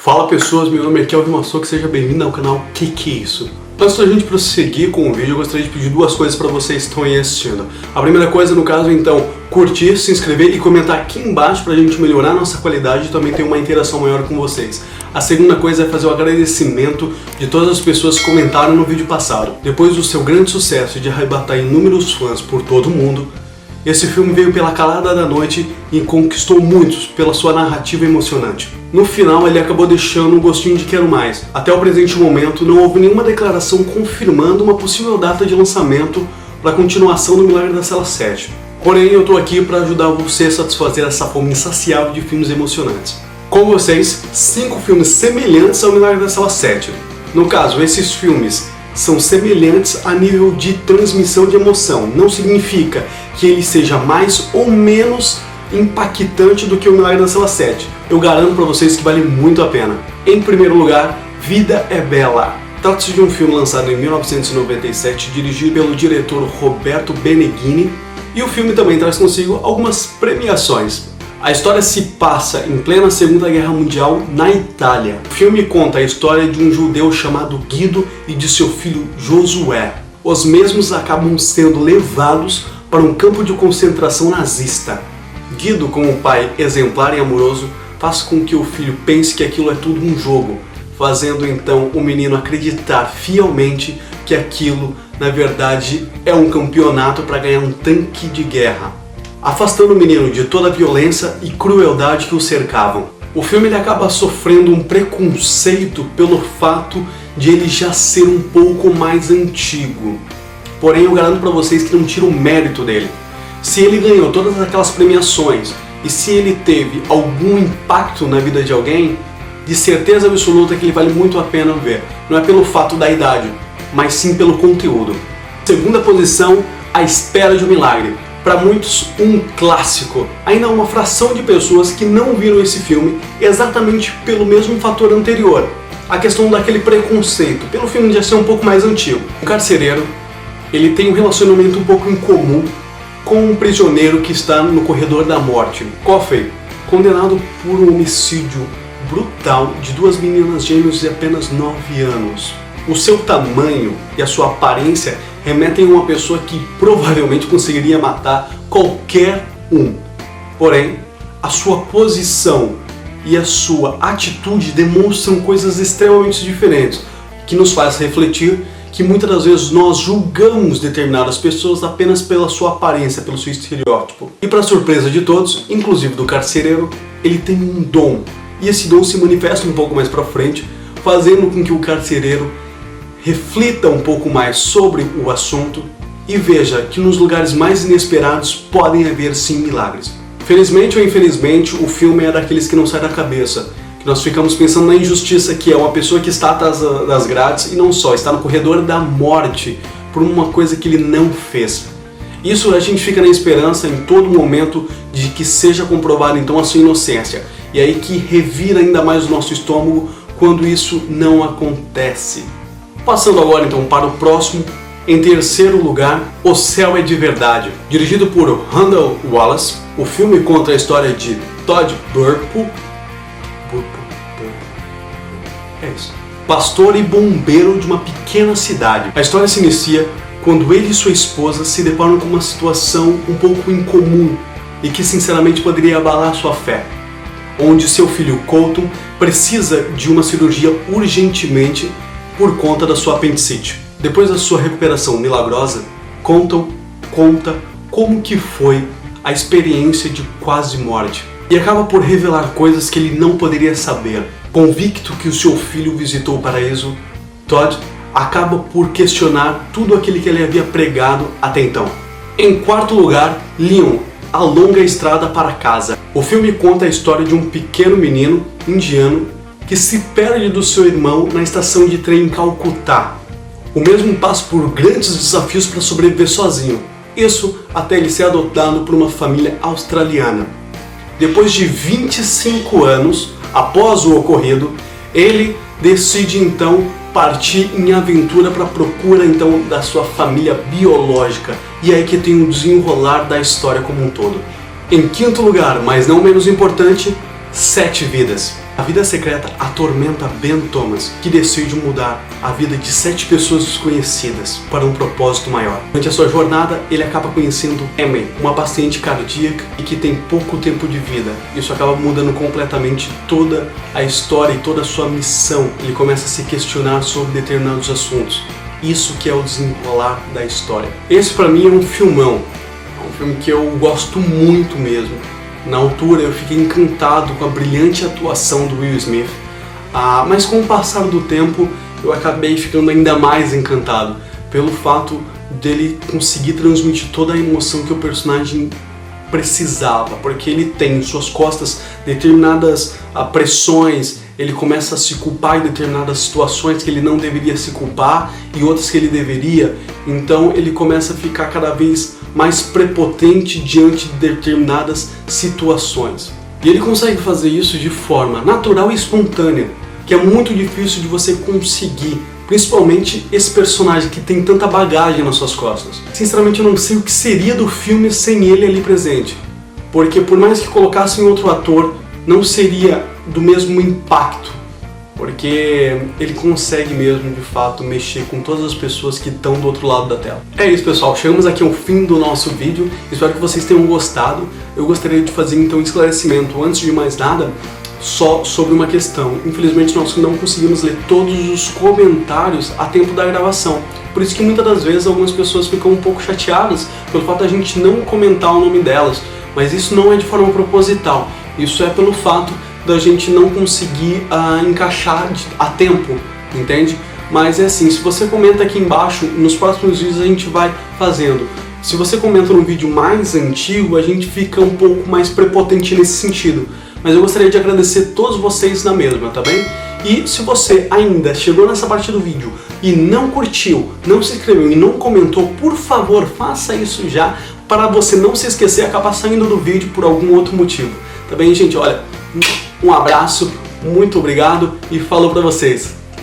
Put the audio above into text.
Fala pessoas, meu nome é Kelvin Massouk, seja bem-vindo ao canal Que é Isso? Antes da gente prosseguir com o vídeo, eu gostaria de pedir duas coisas para vocês que estão aí assistindo. A primeira coisa, no caso, então, curtir, se inscrever e comentar aqui embaixo pra gente melhorar a nossa qualidade e também ter uma interação maior com vocês. A segunda coisa é fazer o agradecimento de todas as pessoas que comentaram no vídeo passado. Depois do seu grande sucesso de arrebatar inúmeros fãs por todo o mundo, esse filme veio pela calada da noite e conquistou muitos pela sua narrativa emocionante. No final, ele acabou deixando um gostinho de quero mais. Até o presente momento, não houve nenhuma declaração confirmando uma possível data de lançamento para a continuação do Milagre da Cela 7. Porém, eu tô aqui para ajudar você a satisfazer essa fome insaciável de filmes emocionantes. Com vocês, 5 filmes semelhantes ao Milagre da Cela 7. No caso, esses filmes são semelhantes a nível de transmissão de emoção. Não significa que ele seja mais ou menos impactante do que o Milagre da Cela 7. Eu garanto para vocês que vale muito a pena. Em primeiro lugar, Vida é Bela. Trata-se de um filme lançado em 1997, dirigido pelo diretor Roberto Benigni, e o filme também traz consigo algumas premiações. A história se passa em plena Segunda Guerra Mundial na Itália. O filme conta a história de um judeu chamado Guido e de seu filho Josué. Os mesmos acabam sendo levados para um campo de concentração nazista. Guido, como pai exemplar e amoroso, faz com que o filho pense que aquilo é tudo um jogo, fazendo então o menino acreditar fielmente que aquilo, na verdade, é um campeonato para ganhar um tanque de guerra, afastando o menino de toda a violência e crueldade que o cercavam. O filme ele acaba sofrendo um preconceito pelo fato de ele já ser um pouco mais antigo. Porém, eu garanto para vocês que não tira o mérito dele. Se ele ganhou todas aquelas premiações e se ele teve algum impacto na vida de alguém, de certeza absoluta que ele vale muito a pena ver. Não é pelo fato da idade, mas sim pelo conteúdo. Segunda posição, A Espera de um Milagre. Para muitos, um clássico. Ainda há uma fração de pessoas que não viram esse filme exatamente pelo mesmo fator anterior. A questão daquele preconceito, pelo filme já ser um pouco mais antigo. O carcereiro, ele tem um relacionamento um pouco incomum com um prisioneiro que está no corredor da morte. Coffey, condenado por um homicídio brutal de 2 meninas gêmeas de apenas 9 anos. O seu tamanho e a sua aparência remetem a uma pessoa que provavelmente conseguiria matar qualquer um. Porém, a sua posição e a sua atitude demonstram coisas extremamente diferentes, que nos faz refletir que muitas das vezes nós julgamos determinadas pessoas apenas pela sua aparência, pelo seu estereótipo. E para surpresa de todos, inclusive do carcereiro, ele tem um dom. E esse dom se manifesta um pouco mais para frente, fazendo com que o carcereiro reflita um pouco mais sobre o assunto e veja que nos lugares mais inesperados podem haver sim milagres. Felizmente ou infelizmente, o filme é daqueles que não sai da cabeça. Que nós ficamos pensando na injustiça que é uma pessoa que está atrás das grades e não só, está no corredor da morte por uma coisa que ele não fez. Isso a gente fica na esperança em todo momento de que seja comprovada então a sua inocência. E aí que revira ainda mais o nosso estômago quando isso não acontece. Passando agora então para o próximo, em terceiro lugar, O Céu é de Verdade. Dirigido por Randall Wallace, o filme conta a história de Todd Burpo, pastor e bombeiro de uma pequena cidade. A história se inicia quando ele e sua esposa se deparam com uma situação um pouco incomum e que sinceramente poderia abalar sua fé, onde seu filho Colton precisa de uma cirurgia urgentemente por conta da sua apendicite. Depois da sua recuperação milagrosa, Colton conta como que foi a experiência de quase morte e acaba por revelar coisas que ele não poderia saber. Convicto que o seu filho visitou o paraíso, Todd acaba por questionar tudo aquilo que ele havia pregado até então. Em quarto lugar, Leon, A Longa Estrada para Casa. O filme conta a história de um pequeno menino indiano que se perde do seu irmão na estação de trem em Calcutá. O mesmo passa por grandes desafios para sobreviver sozinho. Isso até ele ser adotado por uma família australiana. Depois de 25 anos, após o ocorrido, ele decide então partir em aventura para a procura então da sua família biológica. E é aí que tem o desenrolar da história como um todo. Em quinto lugar, mas não menos importante, 7 Vidas. A vida secreta atormenta Ben Thomas, que decide mudar a vida de 7 pessoas desconhecidas para um propósito maior. Durante a sua jornada, ele acaba conhecendo Emily, uma paciente cardíaca e que tem pouco tempo de vida. Isso acaba mudando completamente toda a história e toda a sua missão. Ele começa a se questionar sobre determinados assuntos. Isso que é o desenrolar da história. Esse pra mim é um filmão. É um filme que eu gosto muito mesmo. Na altura eu fiquei encantado com a brilhante atuação do Will Smith. Mas com o passar do tempo eu acabei ficando ainda mais encantado pelo fato dele conseguir transmitir toda a emoção que o personagem precisava, porque ele tem em suas costas determinadas pressões, ele começa a se culpar em determinadas situações que ele não deveria se culpar e outras que ele deveria, então ele começa a ficar cada vez mais prepotente diante de determinadas situações. E ele consegue fazer isso de forma natural e espontânea, que é muito difícil de você conseguir, principalmente esse personagem que tem tanta bagagem nas suas costas. Sinceramente eu não sei o que seria do filme sem ele ali presente, porque por mais que colocassem outro ator, não seria do mesmo impacto, porque ele consegue mesmo de fato mexer com todas as pessoas que estão do outro lado da tela. É isso, pessoal, chegamos aqui ao fim do nosso vídeo, espero que vocês tenham gostado. Eu gostaria de fazer então um esclarecimento antes de mais nada, só sobre uma questão. Infelizmente nós não conseguimos ler todos os comentários a tempo da gravação. Por isso que muitas das vezes algumas pessoas ficam um pouco chateadas pelo fato da gente não comentar o nome delas. Mas isso não é de forma proposital. Isso é pelo fato da gente não conseguir encaixar a tempo, entende? Mas é assim, se você comenta aqui embaixo, nos próximos vídeos a gente vai fazendo. Se você comenta num vídeo mais antigo, a gente fica um pouco mais prepotente nesse sentido. Mas eu gostaria de agradecer todos vocês na mesma, tá bem? E se você ainda chegou nessa parte do vídeo e não curtiu, não se inscreveu e não comentou, por favor, faça isso já, para você não se esquecer e acabar saindo do vídeo por algum outro motivo. Tá bem, gente? Olha, um abraço, muito obrigado e falou pra vocês!